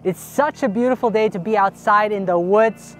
It's such a beautiful day to be outside in the woods.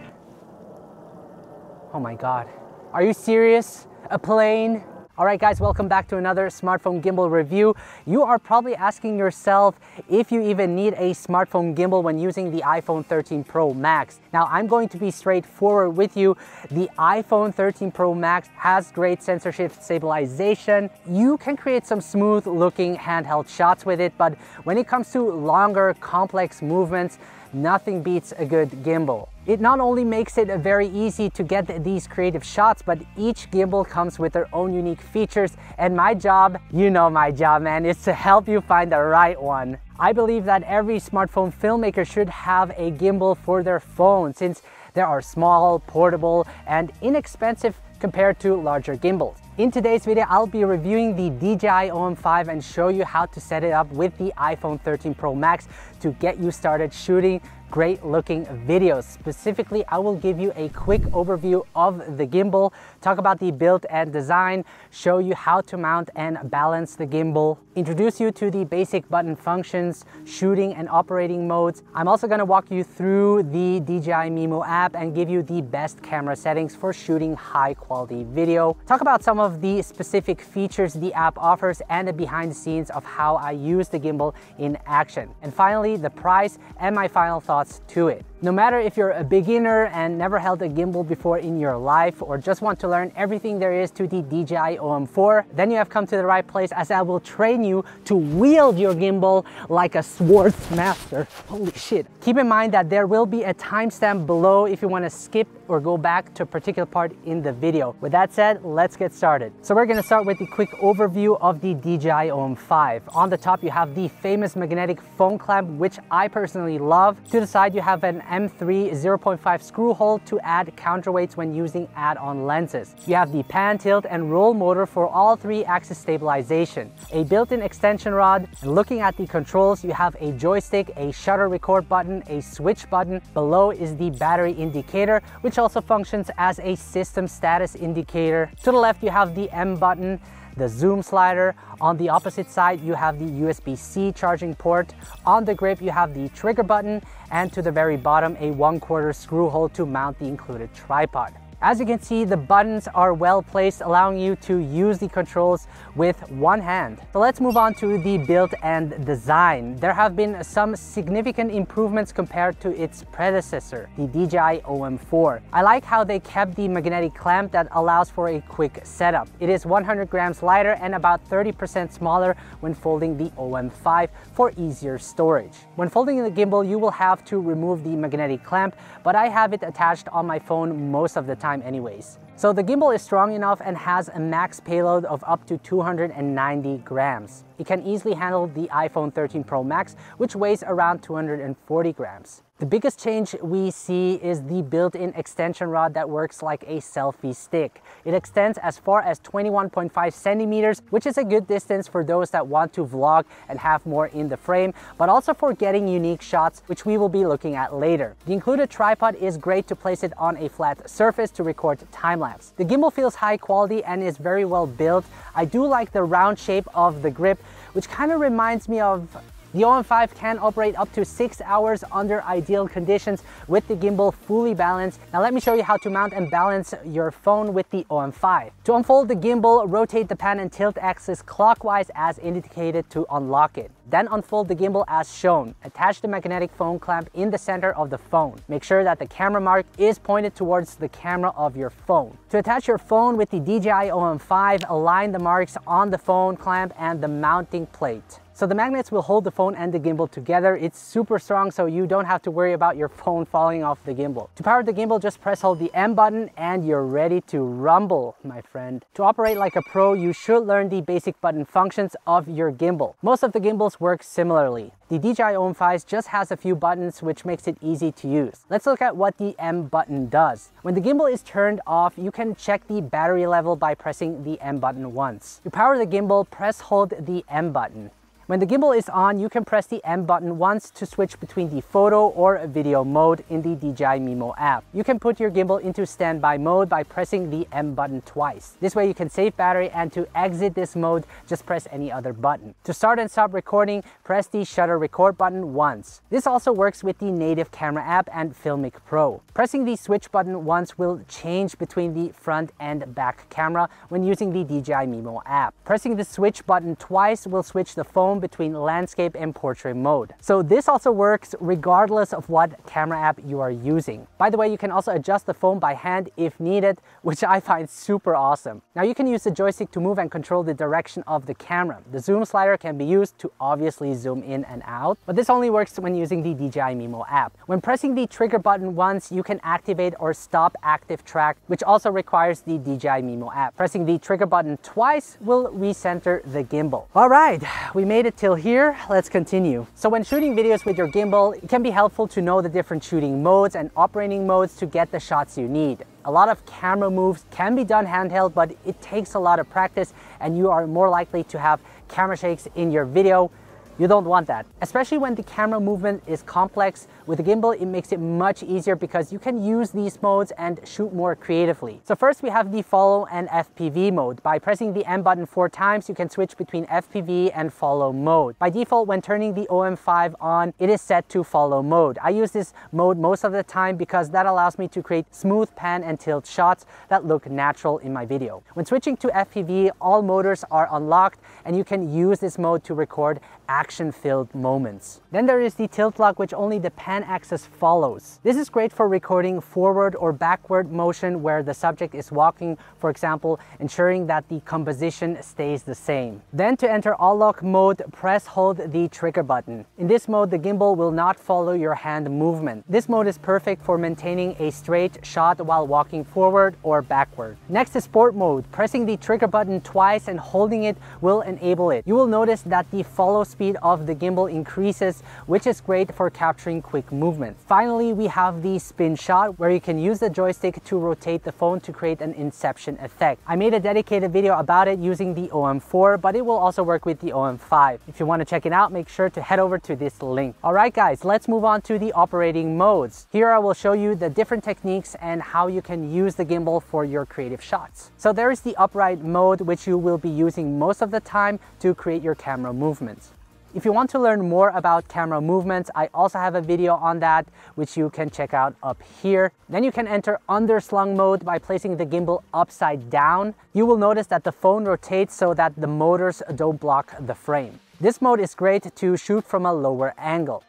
Oh my God, are you serious? A plane? All right guys, welcome back to another smartphone gimbal review. You are probably asking yourself if you even need a smartphone gimbal when using the iPhone 13 Pro Max. Now I'm going to be straightforward with you. The iPhone 13 Pro Max has great sensor shift stabilization. You can create some smooth looking handheld shots with it, but when it comes to longer, complex movements, nothing beats a good gimbal. It not only makes it very easy to get these creative shots, but each gimbal comes with their own unique features, and my job, you know my job man, is to help you find the right one. I believe that every smartphone filmmaker should have a gimbal for their phone, since they are small, portable, and inexpensive compared to larger gimbals. In today's video, I'll be reviewing the Dji OM5 and show you how to set it up with the iPhone 13 Pro Max to get you started shooting great looking videos. Specifically, I will give you a quick overview of the gimbal, talk about the build and design, show you how to mount and balance the gimbal, introduce you to the basic button functions, shooting and operating modes. I'm also going to walk you through the DJI Mimo app and give you the best camera settings for shooting high quality video. Talk about some of the specific features the app offers and the behind the scenes of how I use the gimbal in action. And finally, the price and my final thoughts to it. No matter if you're a beginner and never held a gimbal before in your life, or just want to learn everything there is to the DJI OM4, then you have come to the right place, as I will train you to wield your gimbal like a swords master. Holy shit. Keep in mind that there will be a timestamp below if you want to skip or go back to a particular part in the video. With that said, let's get started. So we're going to start with the quick overview of the DJI OM5. On the top, you have the famous magnetic phone clamp, which I personally love. To the side, you have an M3 0.5 screw hole to add counterweights when using add-on lenses. You have the pan, tilt, and roll motor for all three axis stabilization, a built-in extension rod, and looking at the controls, you have a joystick, a shutter record button, a switch button. Below is the battery indicator, which also functions as a system status indicator. To the left, you have the M button, the zoom slider. On the opposite side, you have the USB-C charging port. On the grip, you have the trigger button, and to the very bottom, a 1/4 screw hole to mount the included tripod. As you can see, the buttons are well placed, allowing you to use the controls with one hand. So let's move on to the build and design. There have been some significant improvements compared to its predecessor, the DJI OM4. I like how they kept the magnetic clamp that allows for a quick setup. It is 100 grams lighter and about 30% smaller when folding the OM5 for easier storage. When folding the gimbal, you will have to remove the magnetic clamp, but I have it attached on my phone most of the time anyways. So the gimbal is strong enough and has a max payload of up to 290 grams. It can easily handle the iPhone 13 Pro Max, which weighs around 240 grams. The biggest change we see is the built-in extension rod that works like a selfie stick. It extends as far as 21.5 centimeters, which is a good distance for those that want to vlog and have more in the frame, but also for getting unique shots, which we will be looking at later. The included tripod is great to place it on a flat surface to record time-lapse. The gimbal feels high quality and is very well built. I do like the round shape of the grip, which kind of reminds me of the OM5 can operate up to 6 hours under ideal conditions with the gimbal fully balanced. Now let me show you how to mount and balance your phone with the OM5. To unfold the gimbal, rotate the pan and tilt axis clockwise as indicated to unlock it. Then unfold the gimbal as shown. Attach the magnetic phone clamp in the center of the phone. Make sure that the camera mark is pointed towards the camera of your phone. To attach your phone with the DJI OM5, align the marks on the phone clamp and the mounting plate. So the magnets will hold the phone and the gimbal together. It's super strong, so you don't have to worry about your phone falling off the gimbal. To power the gimbal, just press hold the M button and you're ready to rumble, my friend. To operate like a pro, you should learn the basic button functions of your gimbal. Most of the gimbals work similarly. The DJI OM5 just has a few buttons, which makes it easy to use. Let's look at what the M button does. When the gimbal is turned off, you can check the battery level by pressing the M button once. To power the gimbal, press hold the M button. When the gimbal is on, you can press the M button once to switch between the photo or video mode in the DJI Mimo app. You can put your gimbal into standby mode by pressing the M button twice. This way you can save battery, and to exit this mode, just press any other button. To start and stop recording, press the shutter record button once. This also works with the native camera app and Filmic Pro. Pressing the switch button once will change between the front and back camera when using the DJI Mimo app. Pressing the switch button twice will switch the phone between landscape and portrait mode. So this also works regardless of what camera app you are using. By the way, you can also adjust the phone by hand if needed, which I find super awesome. Now you can use the joystick to move and control the direction of the camera. The zoom slider can be used to obviously zoom in and out, but this only works when using the DJI Mimo app. When pressing the trigger button once, you can activate or stop active track, which also requires the DJI Mimo app. Pressing the trigger button twice will recenter the gimbal. All right, we made it till here. Let's continue. So when shooting videos with your gimbal, it can be helpful to know the different shooting modes and operating modes to get the shots you need. A lot of camera moves can be done handheld, but it takes a lot of practice and you are more likely to have camera shakes in your video. You don't want that, especially when the camera movement is complex. With a gimbal, it makes it much easier because you can use these modes and shoot more creatively. So first we have the follow and FPV mode. By pressing the M button 4 times, you can switch between FPV and follow mode. By default, when turning the OM5 on, it is set to follow mode. I use this mode most of the time because that allows me to create smooth pan and tilt shots that look natural in my video. When switching to FPV, all motors are unlocked and you can use this mode to record action-filled moments. Then there is the tilt lock, which only the pan axis follows. This is great for recording forward or backward motion where the subject is walking, for example, ensuring that the composition stays the same. Then to enter all lock mode, hold the trigger button. In this mode, the gimbal will not follow your hand movement. This mode is perfect for maintaining a straight shot while walking forward or backward. Next is sport mode. Pressing the trigger button twice and holding it will enable it. You will notice that the follow speed of the gimbal increases, which is great for capturing quick movement. Finally, we have the spin shot, where you can use the joystick to rotate the phone to create an inception effect. I made a dedicated video about it using the OM4, but it will also work with the OM5. If you want to check it out, make sure to head over to this link. Alright guys, let's move on to the operating modes. Here I will show you the different techniques and how you can use the gimbal for your creative shots. So there is the upright mode, which you will be using most of the time to create your camera movements. If you want to learn more about camera movements, I also have a video on that, which you can check out up here. Then you can enter underslung mode by placing the gimbal upside down. You will notice that the phone rotates so that the motors don't block the frame. This mode is great to shoot from a lower angle.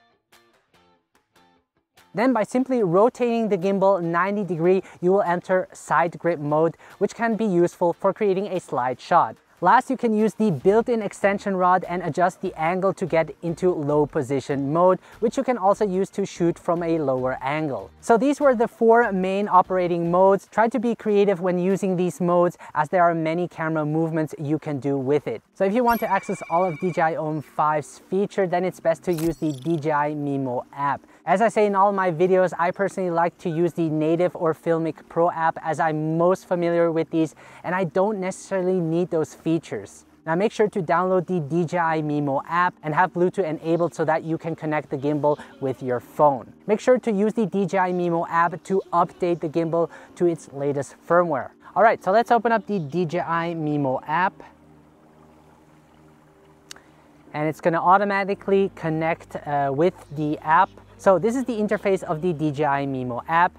Then by simply rotating the gimbal 90 degrees, you will enter side grip mode, which can be useful for creating a slide shot. Last, you can use the built-in extension rod and adjust the angle to get into low position mode, which you can also use to shoot from a lower angle. So these were the 4 main operating modes. Try to be creative when using these modes, as there are many camera movements you can do with it. So if you want to access all of DJI OM5's features, then it's best to use the DJI Mimo app. As I say in all my videos, I personally like to use the native or Filmic Pro app as I'm most familiar with these, and I don't necessarily need those features. Now make sure to download the DJI Mimo app and have Bluetooth enabled so that you can connect the gimbal with your phone. Make sure to use the DJI Mimo app to update the gimbal to its latest firmware. Alright, so let's open up the DJI Mimo app. And it's going to automatically connect with the app. So this is the interface of the DJI Mimo app.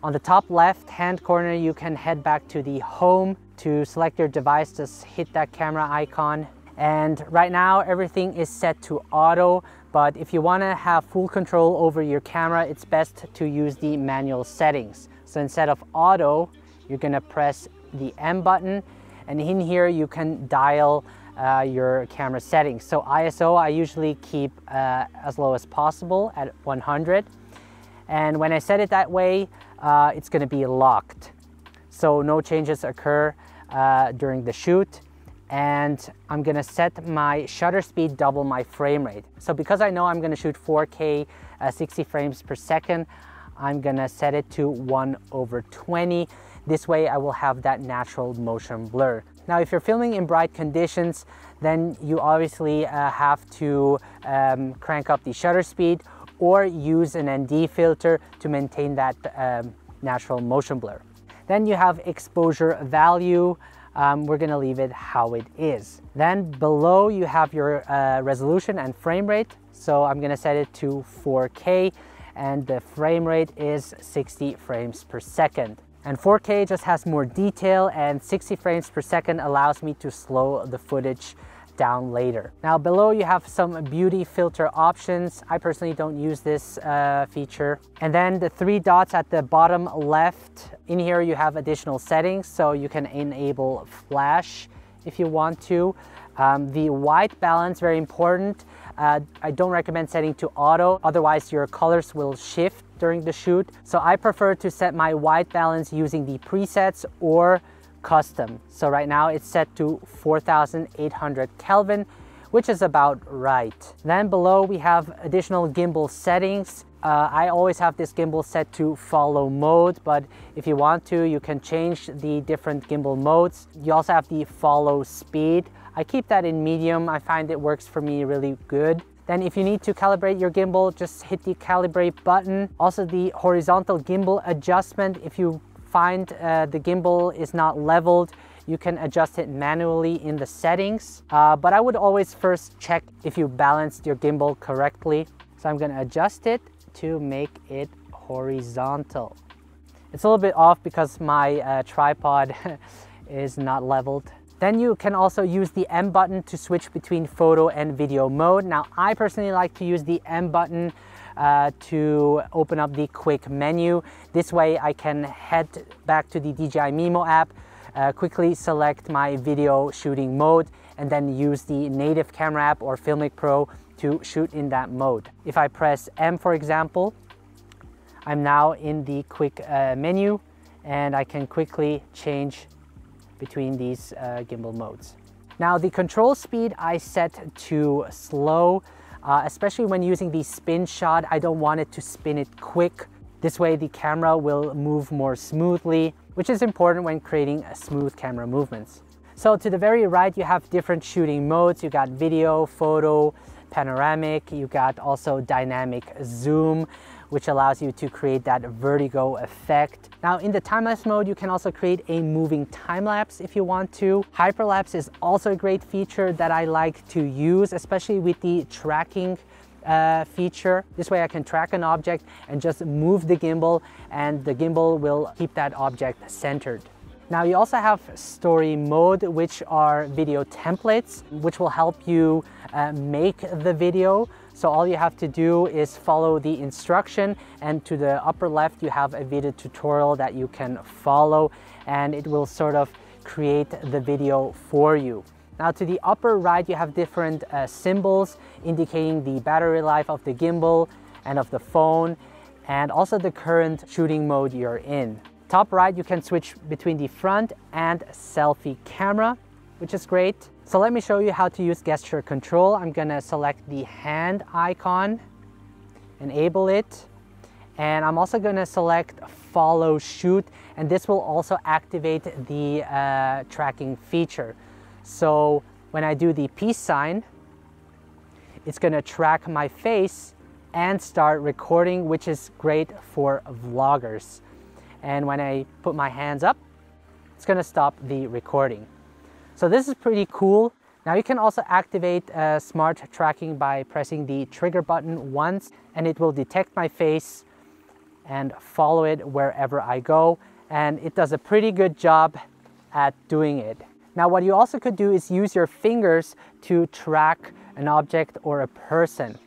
On the top left hand corner, you can head back to the home. To select your device, just hit that camera icon. And right now everything is set to auto, but if you want to have full control over your camera, it's best to use the manual settings. So instead of auto, you're going to press the M button, and in here you can dial your camera settings. So ISO I usually keep as low as possible at 100, and when I set it that way, it's going to be locked, so no changes occur during the shoot. And I'm going to set my shutter speed double my frame rate. So because I know I'm going to shoot 4K 60 frames per second, I'm going to set it to 1/20. This way I will have that natural motion blur. Now, if you're filming in bright conditions, then you obviously have to crank up the shutter speed or use an ND filter to maintain that natural motion blur. Then you have exposure value. We're gonna leave it how it is. Then below you have your resolution and frame rate. So I'm gonna set it to 4K and the frame rate is 60 frames per second. And 4K just has more detail, and 60 frames per second allows me to slow the footage down later. Now below you have some beauty filter options. I personally don't use this feature. And then the 3 dots at the bottom left, in here you have additional settings, so you can enable flash if you want to. The white balance, very important. I don't recommend setting to auto, otherwise your colors will shift during the shoot. So I prefer to set my white balance using the presets or custom. So right now it's set to 4800 Kelvin, which is about right. Then below we have additional gimbal settings. I always have this gimbal set to follow mode, but if you want to, you can change the different gimbal modes. You also have the follow speed. I keep that in medium. I find it works for me really good. Then if you need to calibrate your gimbal, just hit the calibrate button. Also the horizontal gimbal adjustment. If you find the gimbal is not leveled, you can adjust it manually in the settings. But I would always first check if you balanced your gimbal correctly. So I'm gonna adjust it to make it horizontal. It's a little bit off because my tripod is not leveled. Then you can also use the M button to switch between photo and video mode. Now, I personally like to use the M button to open up the quick menu. This way I can head back to the DJI Mimo app, quickly select my video shooting mode, and then use the native camera app or Filmic Pro to shoot in that mode. If I press M, for example, I'm now in the quick menu, and I can quickly change between these gimbal modes. Now the control speed I set to slow, especially when using the spin shot. I don't want it to spin it quick. This way the camera will move more smoothly, which is important when creating smooth camera movements. So to the very right you have different shooting modes. You got video, photo, panoramic. You got also dynamic zoom, which allows you to create that vertigo effect. Now in the time-lapse mode, you can also create a moving time-lapse if you want to. Hyperlapse is also a great feature that I like to use, especially with the tracking feature. This way I can track an object and just move the gimbal, and the gimbal will keep that object centered. Now you also have story mode, which are video templates, which will help you make the video. So all you have to do is follow the instruction, and to the upper left you have a video tutorial that you can follow, and it will sort of create the video for you. Now to the upper right you have different symbols indicating the battery life of the gimbal and of the phone, and also the current shooting mode you're in. Top right you can switch between the front and selfie camera, which is great. So let me show you how to use gesture control. I'm gonna select the hand icon, enable it, and I'm also gonna select follow shoot, and this will also activate the tracking feature. So when I do the peace sign, it's gonna track my face and start recording, which is great for vloggers. And when I put my hands up, it's gonna stop the recording. So this is pretty cool. Now you can also activate smart tracking by pressing the trigger button once, and it will detect my face and follow it wherever I go. And it does a pretty good job at doing it. Now what you also could do is use your fingers to track an object or a person.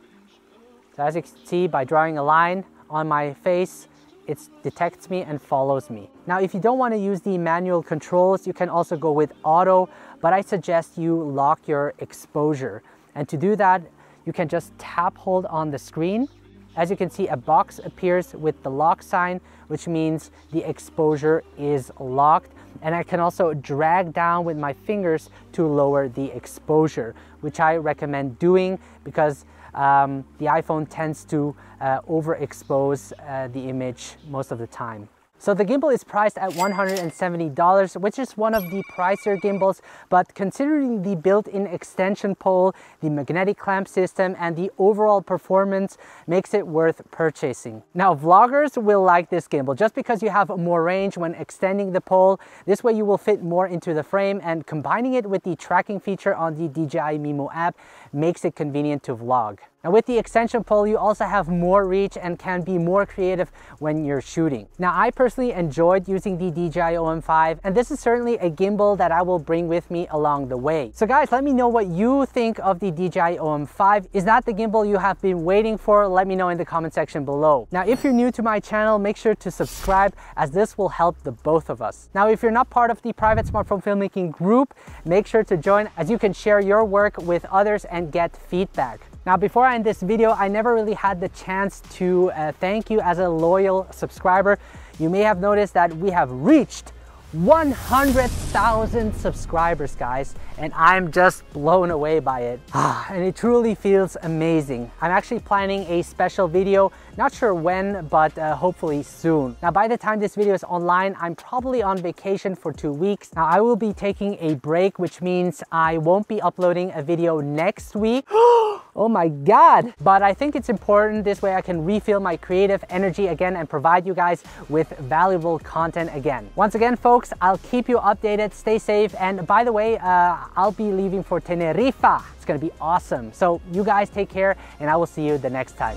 So as you can see, by drawing a line on my face, it detects me and follows me. Now if you don't want to use the manual controls, you can also go with auto, but I suggest you lock your exposure. And to do that, you can just tap hold on the screen. As you can see, a box appears with the lock sign, which means the exposure is locked. And I can also drag down with my fingers to lower the exposure, which I recommend doing because the iPhone tends to overexpose the image most of the time. So the gimbal is priced at $170, which is one of the pricier gimbals, but considering the built-in extension pole, the magnetic clamp system, and the overall performance makes it worth purchasing. Now, vloggers will like this gimbal just because you have more range when extending the pole. This way you will fit more into the frame, and combining it with the tracking feature on the DJI Mimo app makes it convenient to vlog. Now with the extension pole, you also have more reach and can be more creative when you're shooting. Now I personally enjoyed using the DJI OM5, and this is certainly a gimbal that I will bring with me along the way. So guys, let me know what you think of the DJI OM5. Is that the gimbal you have been waiting for? Let me know in the comment section below. Now if you're new to my channel, make sure to subscribe, as this will help the both of us. Now if you're not part of the private smartphone filmmaking group, make sure to join, as you can share your work with others and get feedback. Now, before I end this video, I never really had the chance to thank you as a loyal subscriber. You may have noticed that we have reached 100,000 subscribers, guys, and I'm just blown away by it. And it truly feels amazing. I'm actually planning a special video, not sure when, but hopefully soon. Now, by the time this video is online, I'm probably on vacation for 2 weeks. Now, I will be taking a break, which means I won't be uploading a video next week. Oh my God. But I think it's important, this way I can refill my creative energy again and provide you guys with valuable content again. Once again, folks, I'll keep you updated. Stay safe. And by the way, I'll be leaving for Tenerife. It's gonna be awesome. So you guys take care, and I will see you the next time.